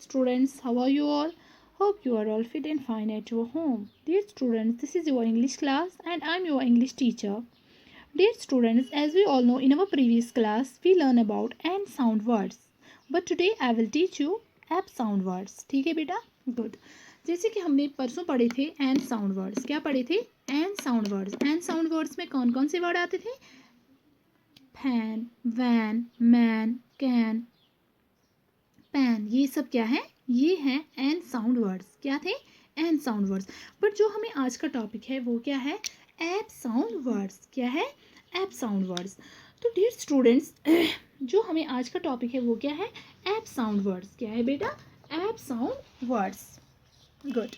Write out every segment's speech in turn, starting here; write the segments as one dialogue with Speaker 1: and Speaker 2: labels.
Speaker 1: students, how are you all? Hope you are all fit and fine at your home. Dear students, this is your English class and I'm your English teacher. Dear students, as we all know, in our previous class we learn about and sound words. But today I will teach you app sound words. ठीक है बेटा, good. जैसे कि हमने परसों पढ़े थे end sound words. क्या पढ़े थे? End sound words. End sound words में कौन कौन से वर्ड आते थे? Fan, van, man, can, pan. ये सब क्या है? ये हैं एंड साउंड वर्ड्स. क्या थे? End sound words. बट जो हमें आज का टॉपिक है वो क्या है? App sound words. क्या है? App sound words. तो डियर स्टूडेंट्स, जो हमें आज का टॉपिक है वो क्या है? App sound words. क्या है बेटा? App sound words. Good.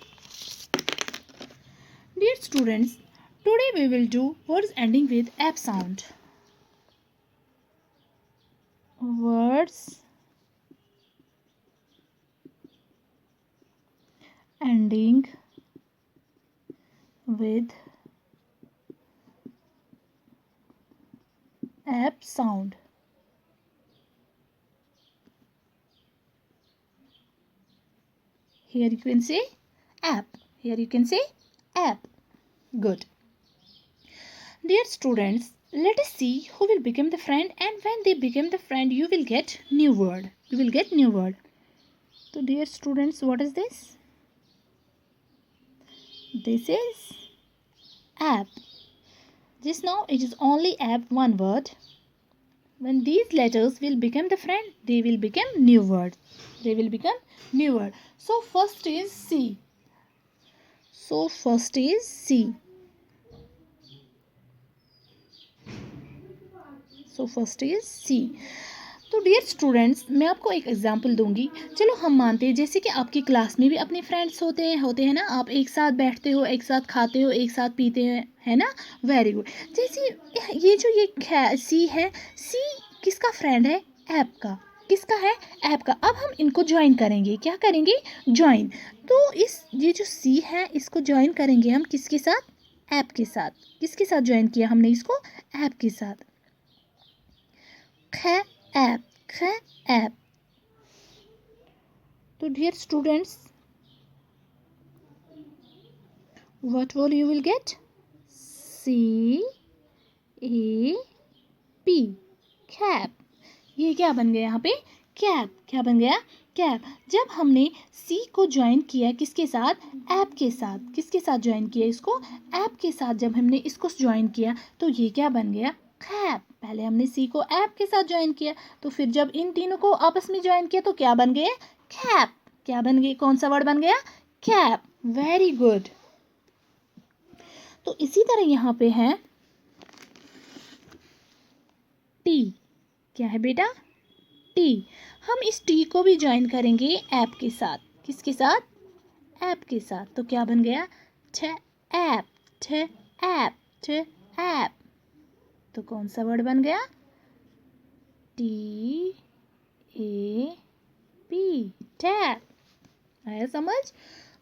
Speaker 1: Dear students, today we will do words ending with app sound. Words ending with app sound. Here you can say app. Here you can say app. Good. Dear students, let us see who will become the friend, and when they become the friend you will get new word. You will get new word. So dear students, what is this? This is app. Just now it is only app, one word. When these letters will become the friend, they will become new word. They will become new word. So first is C. So first is C. So first is C. तो dear students, मैं आपको एक example दूंगी. चलो हम मानते हैं जैसे कि आपकी क्लास में भी अपने फ्रेंड्स होते हैं ना. आप एक साथ बैठते हो, एक साथ खाते हो, एक साथ पीते हैं, है ना. Very good. जैसे ये जो ये सी है, सी किसका फ्रेंड है? ऐप का. किसका है? ऐप का. अब हम इनको ज्वाइन करेंगे. क्या करेंगे? ज्वाइन. तो ये जो सी है इसको ज्वाइन करेंगे हम किसके साथ? ऐप के साथ. किसके साथ ज्वाइन किया हमने इसको? ऐप के साथ. ऐप. ऐप. तो dear students, what word you will get? C A P. Cap. ये क्या बन गया यहाँ पे? कैप. क्या बन गया? कैप. जब हमने सी को ज्वाइन किया किसके साथ? ऐप के साथ. किसके साथ ज्वाइन किया इसको? ऐप के साथ. जब हमने इसको ज्वाइन किया तो ये क्या बन गया? कैप. पहले हमने सी को ऐप के साथ ज्वाइन किया, तो फिर जब इन तीनों को आपस में ज्वाइन किया तो क्या बन गए? कैप. क्या बन गई? कौन सा वर्ड बन गया? कैप. Very good. तो इसी तरह यहाँ पे है टी. क्या है बेटा? टी. हम इस टी को भी ज्वाइन करेंगे ऐप के साथ. किसके साथ? ऐप के साथ. तो क्या बन गया? ठ ऐप. ठ ऐप. ठ ऐप. तो कौन सा वर्ड बन गया? T A P. टैप. आया समझ?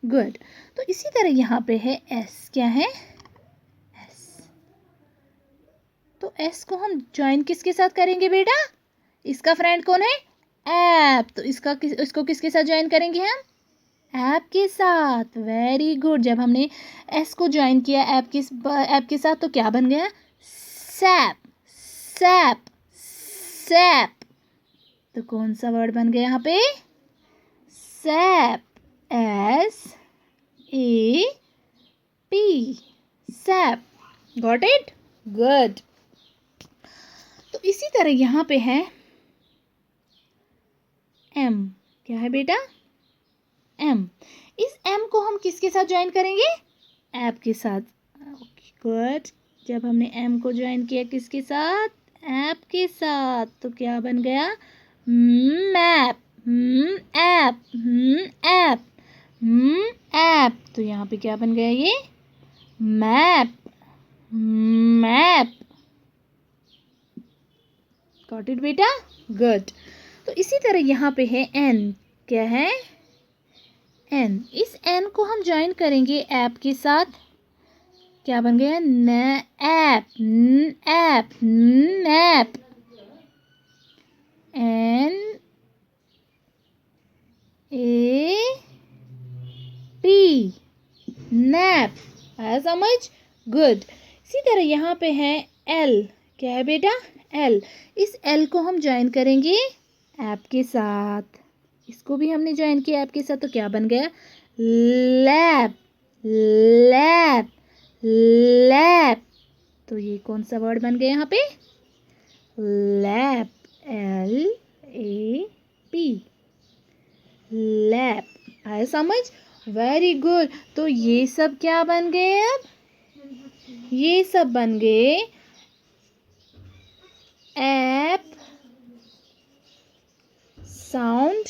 Speaker 1: गुड. तो इसी तरह यहाँ पे है एस. क्या है? एस. तो एस को हम ज्वाइन किसके साथ करेंगे बेटा? इसका फ्रेंड कौन है? ऐप. तो इसको किसके साथ ज्वाइन करेंगे हम? ऐप के साथ. Very good. जब हमने एस को ज्वाइन किया ऐप के साथ तो क्या बन गया? सैप. सैप. सैप. तो कौन सा वर्ड बन गया यहाँ पे? SAP. S A P. SAP. Got it? Good. तो इसी तरह यहाँ पे है एम. क्या है बेटा? एम. इस एम को हम किसके साथ ज्वाइन करेंगे? ऐप के साथ. गुड. जब हमने एम को ज्वाइन किया किसके साथ? ऐप के साथ. तो क्या बन गया? मैप. ऐप. ऐप. ऐप. तो यहाँ पे क्या बन गया? ये मैप. मैप. गॉट इट बेटा? गुड. तो इसी तरह यहाँ पे है एन. क्या है? एन. इस एन को हम ज्वाइन करेंगे ऐप के साथ. क्या बन गया? N app. App. Nap. N A P, nap. आया समझ? गुड। इसी तरह यहाँ पे है एल। क्या है बेटा? एल। इस एल को हम ज्वाइन करेंगे ऐप के साथ। इसको भी हमने ज्वाइन किया ऐप के साथ, तो क्या बन गया? Lap, lap, lap. तो ये कौन सा वर्ड बन गया यहाँ पे? Lap, L A P, lap. आया समझ? Very good. तो ये सब क्या बन गए? अब ये सब बन गए ऐप साउंड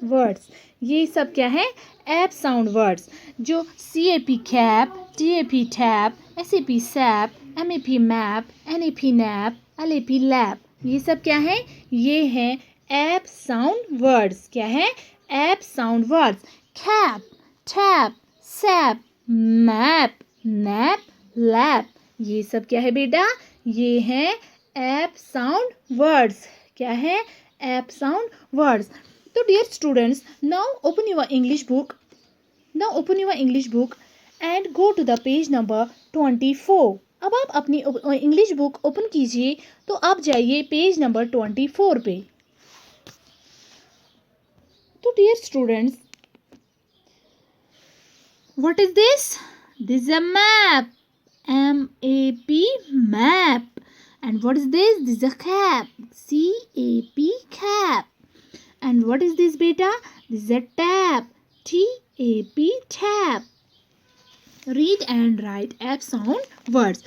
Speaker 1: वर्ड्स। ये सब क्या है? App sound words. जो CAP cap, TAP tap, SAP SAP, MAP map, NAP nap, LAP lap, ये सब क्या है? ये है ऐप साउंड वर्ड्स। क्या है? App sound words. Cap, tap, SAP, map, nap, lap, ये सब क्या है बेटा? ये है ऐप साउंड वर्ड्स। क्या है? App sound words. तो dear students, now open your English book. Now open your English book and go to the page number 24. अब आप अपनी इंग्लिश बुक ओपन कीजिए, तो आप जाइए पेज नंबर 24 पे। तो dear students, what is this? This is a map, MAP map. And what is this? This is a cap, CAP cap. And what is this beta? This is a tab, TAP tab. Read and write app sound words.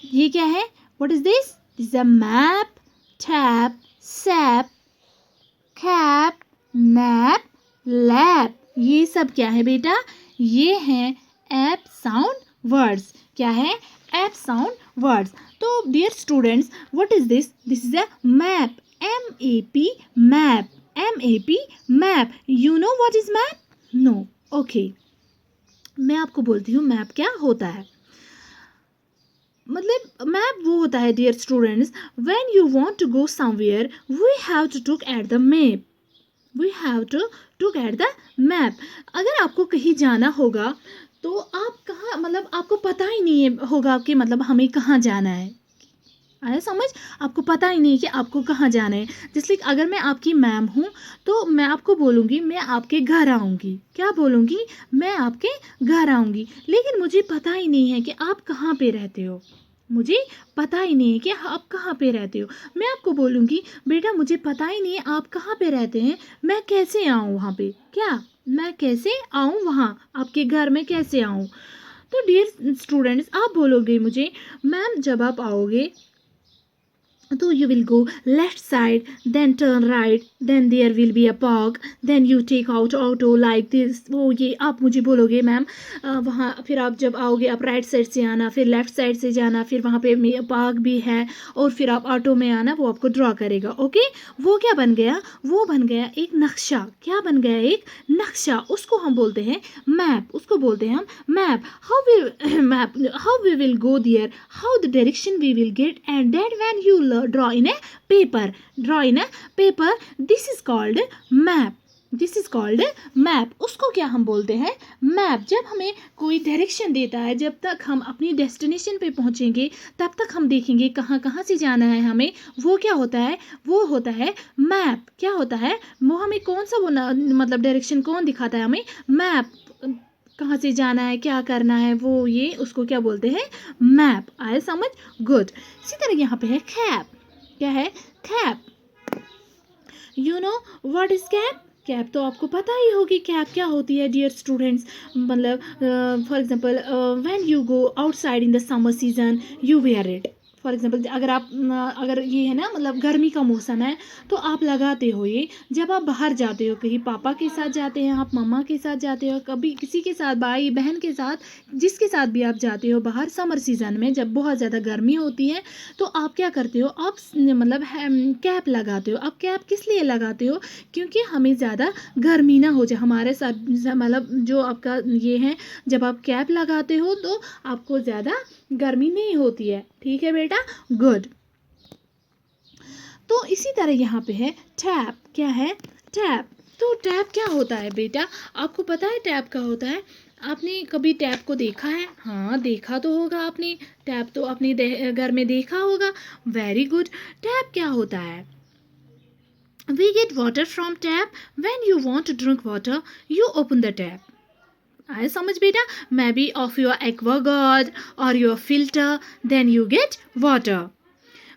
Speaker 1: ये क्या है? What is this? This is a map, tab, sap, cap, map, lab. ये सब क्या है बेटा? ये है app sound words. क्या है? App sound words. तो dear students, what is this? This is a map, MAP map. MAP map. You know what is map? No. Okay, मैं आपको बोलती हूँ मैप क्या होता है। मतलब मैप वो होता है dear students, when you want to go somewhere we have to look at the map. We have to look at the map. अगर आपको कहीं जाना होगा तो आप कहाँ, मतलब आपको पता ही नहीं होगा कि मतलब हमें कहाँ जाना है। आया समझ? आपको पता ही नहीं कि आपको कहाँ जाना है। जैसे अगर मैं आपकी मैम हूँ तो मैं आपको बोलूँगी मैं आपके घर आऊँगी। क्या बोलूँगी? मैं आपके घर आऊँगी। लेकिन मुझे पता ही नहीं है कि आप कहाँ पे रहते हो। मुझे पता ही नहीं है कि आप कहाँ पे रहते हो। मैं आपको बोलूँगी बेटा मुझे पता ही नहीं है आप कहाँ पे रहते हैं, मैं कैसे आऊँ वहाँ पे? क्या मैं कैसे आऊँ वहाँ आपके घर में, कैसे आऊँ? तो डियर स्टूडेंट्स, आप बोलोगे मुझे मैम जब आप आओगे तो you will go left side, then turn right, then there will be a park, then you take out auto like this. वो ये आप मुझे बोलोगे मैम वहाँ, फिर आप जब आओगे आप राइट साइड से आना, फिर लेफ्ट साइड से जाना, फिर वहाँ पे पार्क भी है और फिर आप ऑटो में आना, वो आपको ड्रॉ करेगा। ओके, वो क्या बन गया? वो बन गया एक नक्शा। क्या बन गया? एक नक्शा। उसको हम बोलते हैं मैप। उसको बोलते हैं हम map. How we will go there, how the direction we will get, and that when you draw in a paper, this is called map. This is called map. उसको क्या हम बोलते हैं? मैप। जब हमें कोई डायरेक्शन देता है, जब तक हम अपनी डेस्टिनेशन पे पहुंचेंगे तब तक हम देखेंगे कहाँ कहाँ से जाना है हमें, वो क्या होता है? वो होता है मैप। क्या होता है? वो हमें कौन सा वो मतलब डायरेक्शन कौन दिखाता है हमें? मैप। कहाँ से जाना है, क्या करना है, वो ये उसको क्या बोलते हैं? मैप। आया समझ? गुड। इसी तरह यहाँ पे है कैप। क्या है? Cap. You know what is cap? Cap तो आपको पता ही होगी कैप क्या होती है डियर स्टूडेंट्स। मतलब for example when you go outside in the summer season you wear it. For example अगर ये है ना, मतलब गर्मी का मौसम है तो आप लगाते हो ये जब आप बाहर जाते हो, कहीं पापा के साथ जाते हैं, आप मम्मा के साथ जाते हो, कभी किसी के साथ, भाई बहन के साथ, जिसके साथ भी आप जाते हो बाहर समर सीजन में जब बहुत ज़्यादा गर्मी होती है, तो आप क्या करते हो? आप मतलब कैप लगाते हो। आप कैप किस लिए लगाते हो? क्योंकि हमें ज़्यादा गर्मी ना हो जाए हमारे साथ, मतलब जो आपका ये है, जब आप कैप लगाते हो तो आपको ज़्यादा गर्मी नहीं होती है। ठीक है बेटा? गुड। तो इसी तरह यहाँ पे है टैप। क्या है? टैप। तो टैप क्या होता है बेटा? आपको पता है टैप क्या होता है? आपने कभी टैप को देखा है? हाँ, देखा तो होगा आपने। टैप तो अपने घर में देखा होगा। Very good. टैप क्या होता है? We get water from tap. When you want to drink water, you open the tap. आए समझ बेटा? Maybe of your aquaguard or your filter, then you get water.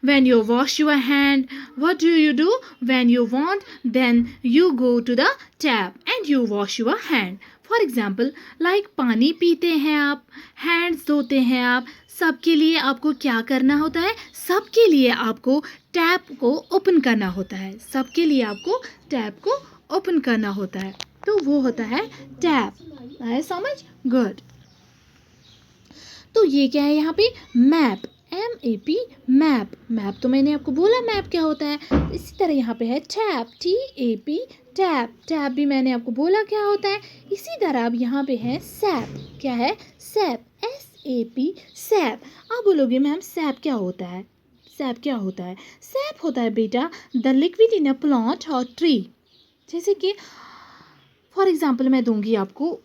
Speaker 1: When you wash your hand, what do? When you want, then you go to the tap and you wash your hand. For example, like पानी पीते हैं आप, hands धोते हैं आप, सबके लिए आपको क्या करना होता है? सबके लिए आपको टैप को ओपन करना होता है। सबके लिए आपको टैप को ओपन करना होता है। तो वो होता है टैप। आया समझ? गुड। तो ये क्या है यहाँ पे? मैप। MAP, map. मैप तो मैंने आपको बोला मैप क्या होता है। इसी तरह यहाँ पे है टैप। TAP, tap. टैप भी मैंने आपको बोला क्या होता है। इसी तरह अब यहाँ पे है सैप। क्या है? सैप। SAP, SAP. आप बोलोगे मैम सैप क्या होता है? सैप क्या होता है? सैप होता है बेटा the liquid in a plant और ट्री। जैसे कि फॉर एग्जाम्पल मैं दूंगी आपको,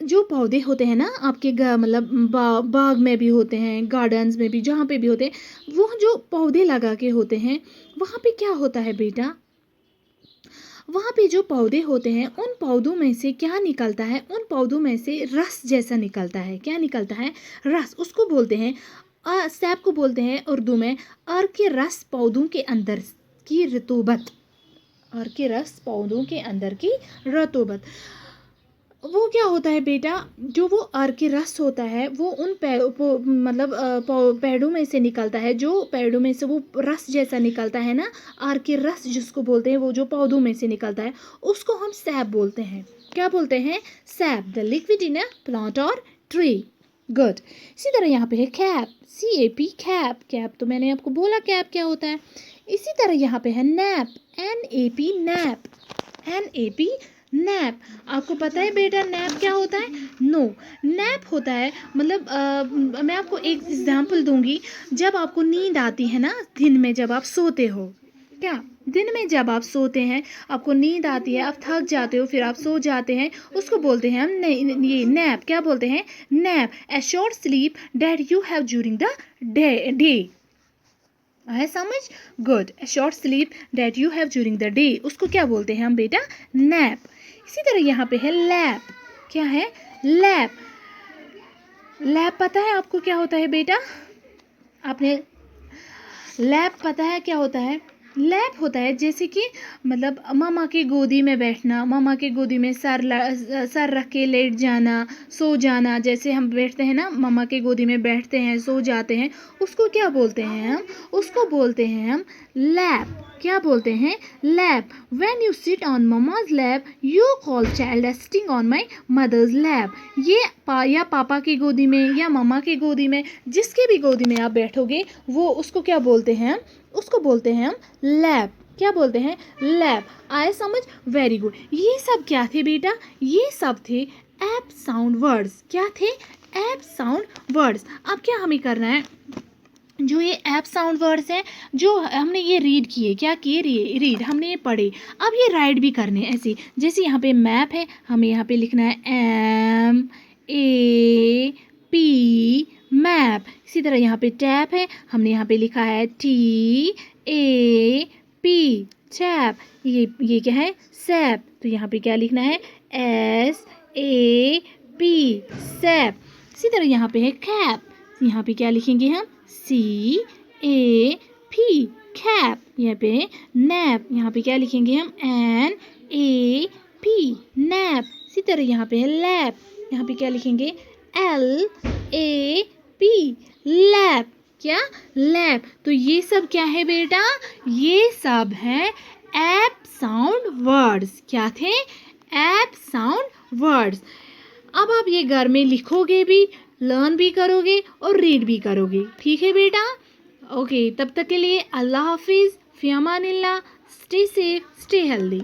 Speaker 1: जो पौधे होते हैं ना आपके मतलब बाग में भी होते हैं, गार्डन्स में भी, जहाँ पे भी होते हैं, वो जो पौधे लगा के होते हैं वहाँ पे क्या होता है बेटा? वहाँ पे जो पौधे होते हैं उन पौधों में से क्या निकलता है? उन पौधों में से रस जैसा निकलता है। क्या निकलता है? रस। उसको बोलते हैं सैप को बोलते हैं उर्दू में अर्क के रस पौधों के अंदर की रतूबत। अर्क के रस पौधों के अंदर की रतूबत। वो क्या होता है बेटा? जो वो अर्क के रस होता है वो उन पेड़ों में से निकलता है। जो पेड़ों में से वो रस जैसा निकलता है ना, अर्क के रस जिसको बोलते हैं, वो जो पौधों में से निकलता है उसको हम सैप बोलते हैं। क्या बोलते हैं? SAP. The liquid in a plant और ट्री। गुड। इसी तरह यहाँ पे है कैप। CAP, cap. कैप तो मैंने आपको बोला कैप क्या होता है। इसी तरह यहाँ पे है nap. NAP, nap. NAP, nap. आपको पता है बेटा नैप क्या होता है? नो। नैप होता है मतलब मैं आपको एक एग्जांपल दूंगी। जब आपको नींद आती है ना दिन में, जब आप सोते हो, क्या दिन में जब आप सोते हैं आपको नींद आती है, आप थक जाते हो, फिर आप सो जाते हैं, उसको बोलते हैं हम ये नैप। क्या बोलते हैं? Nap. A short sleep that you have during the day. है समझ? Good. A short sleep that you have during the day, उसको क्या बोलते हैं हम बेटा? नैप। इसी तरह यहाँ पे है लैप। क्या है? लैप। लैप पता है आपको क्या होता है बेटा? आपने लैप पता है क्या होता है? लैप होता है जैसे कि मतलब मामा की गोदी में बैठना, मामा की गोदी में सर रख के लेट जाना, सो जाना। जैसे हम बैठते हैं ना, मामा की गोदी में बैठते हैं, सो जाते हैं, उसको क्या बोलते हैं हम? उसको बोलते हैं हम लैप। क्या बोलते हैं? Lap. When you sit on mama's lap, you call child as sitting on my mother's lap. ये या पापा की गोदी में या मम्मा की गोदी में, जिसके भी गोदी में आप बैठोगे वो उसको क्या बोलते हैं हम? उसको बोलते हैं हम लैप। क्या बोलते हैं? लैप। आए समझ? Very good. ये सब क्या थे बेटा? ये सब थे ऐप साउंड वर्ड्स। क्या थे? App sound words. अब क्या हमें करना है? जो ये ऐप साउंड वर्ड्स हैं, जो हमने ये रीड किए, क्या किए? रीड हमने ये पढ़े। अब ये राइट भी करने ऐसे, जैसे यहाँ पे मैप है, हमें यहाँ पे लिखना है MAP, मैप। इसी तरह यहाँ पे टैप है, हमने यहाँ पे लिखा है TAP, टैप। ये क्या है? सैप। तो यहाँ पे क्या लिखना है? SAP, SAP. इसी तरह यहाँ पे है कैप। यहाँ पे क्या लिखेंगे हम? CAP, cap. यहाँ पे नैप। यहाँ पे क्या लिखेंगे हम? NAP, nap. इसी तरह यहाँ पे है लैप। यहाँ पे क्या लिखेंगे? LAP, lap. क्या? लैप। तो ये सब क्या है बेटा? ये सब है ऐप साउंड वर्ड्स। क्या थे? App sound words. अब आप ये घर में लिखोगे भी, लर्न भी करोगे और रीड भी करोगे। ठीक है बेटा? ओके, तब तक के लिए अल्लाह हाफिज़, फ़ी अमानिल्लाह, स्टे सेफ, स्टे हेल्दी।